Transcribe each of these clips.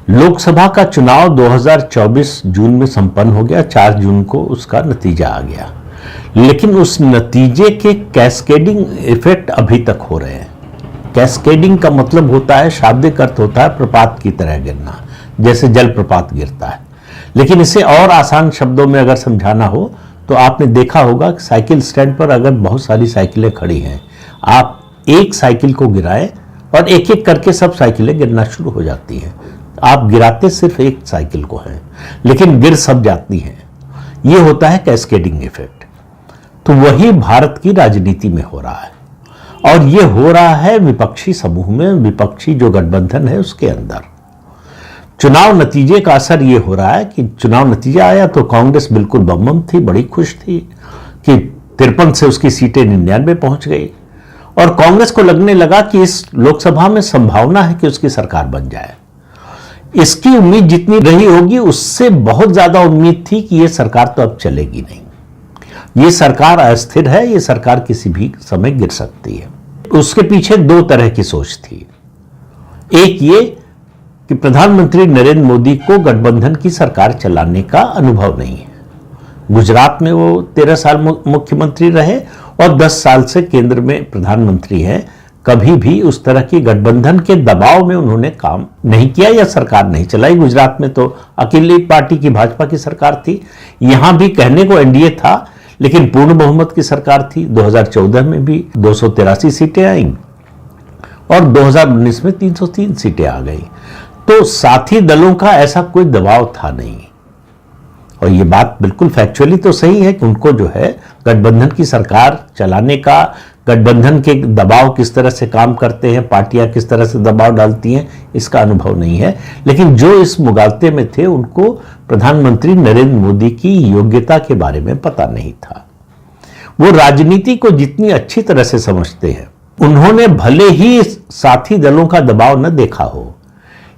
लोकसभा का चुनाव 2024 जून में संपन्न हो गया। 4 जून को उसका नतीजा आ गया, लेकिन उस नतीजे के कैस्केडिंग इफेक्ट अभी तक हो रहे हैं। कैस्केडिंग का मतलब होता है, शाब्दिक अर्थ होता है प्रपात की तरह गिरना, जैसे जलप्रपात गिरता है। लेकिन इसे और आसान शब्दों में अगर समझाना हो तो आपने देखा होगा कि साइकिल स्टैंड पर अगर बहुत सारी साइकिलें खड़ी हैं, आप एक साइकिल को गिराएं और एक एक करके सब साइकिलें गिरना शुरू हो जाती हैं। आप गिराते सिर्फ एक साइकिल को हैं, लेकिन गिर सब जाती हैं। यह होता है कैस्केडिंग इफेक्ट। तो वही भारत की राजनीति में हो रहा है, और यह हो रहा है विपक्षी समूह में, विपक्षी जो गठबंधन है उसके अंदर। चुनाव नतीजे का असर यह हो रहा है कि चुनाव नतीजा आया तो कांग्रेस बिल्कुल बम थी, बड़ी खुश थी कि 53 से उसकी सीटें 99 पहुंच गई, और कांग्रेस को लगने लगा कि इस लोकसभा में संभावना है कि उसकी सरकार बन जाए। इसकी उम्मीद जितनी रही होगी उससे बहुत ज्यादा उम्मीद थी कि यह सरकार तो अब चलेगी नहीं, यह सरकार अस्थिर है, यह सरकार किसी भी समय गिर सकती है। उसके पीछे 2 तरह की सोच थी। एक ये कि प्रधानमंत्री नरेंद्र मोदी को गठबंधन की सरकार चलाने का अनुभव नहीं है। गुजरात में वो 13 साल मुख्यमंत्री रहे और 10 साल से केंद्र में प्रधानमंत्री हैं। कभी भी उस तरह की गठबंधन के दबाव में उन्होंने काम नहीं किया या सरकार नहीं चलाई। गुजरात में तो अकेली पार्टी की, भाजपा की सरकार थी। यहां भी कहने को एनडीए था, लेकिन पूर्ण बहुमत की सरकार थी। 2014 में भी 283 सीटें आईं और 2019 में 303 सीटें आ गई। तो साथी दलों का ऐसा कोई दबाव था नहीं, और ये बात बिल्कुल फैक्चुअली तो सही है कि उनको जो है गठबंधन की सरकार चलाने का, गठबंधन के दबाव किस तरह से काम करते हैं, पार्टियां किस तरह से दबाव डालती हैं, इसका अनुभव नहीं है। लेकिन जो इस मुगालते में थे उनको प्रधानमंत्री नरेंद्र मोदी की योग्यता के बारे में पता नहीं था। वो राजनीति को जितनी अच्छी तरह से समझते हैं, उन्होंने भले ही साथी दलों का दबाव न देखा हो,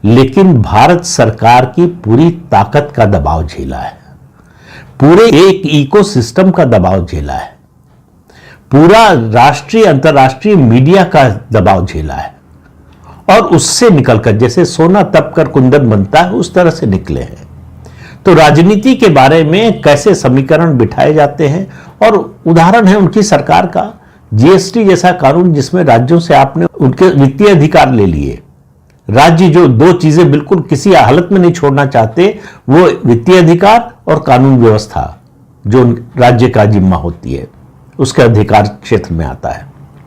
लेकिन भारत सरकार की पूरी ताकत का दबाव झेला है, पूरे एक इकोसिस्टम का दबाव झेला है, पूरा राष्ट्रीय अंतर्राष्ट्रीय मीडिया का दबाव झेला है, और उससे निकलकर जैसे सोना तपकर कुंदन बनता है उस तरह से निकले हैं। तो राजनीति के बारे में कैसे समीकरण बिठाए जाते हैं, और उदाहरण है उनकी सरकार का जीएसटी जैसा कानून जिसमें राज्यों से आपने उनके वित्तीय अधिकार ले लिए। राज्य जो 2 चीजें बिल्कुल किसी हालत में नहीं छोड़ना चाहते, वो वित्तीय अधिकार और कानून व्यवस्था जो राज्य का जिम्मा होती है, उसके अधिकार क्षेत्र में आता है।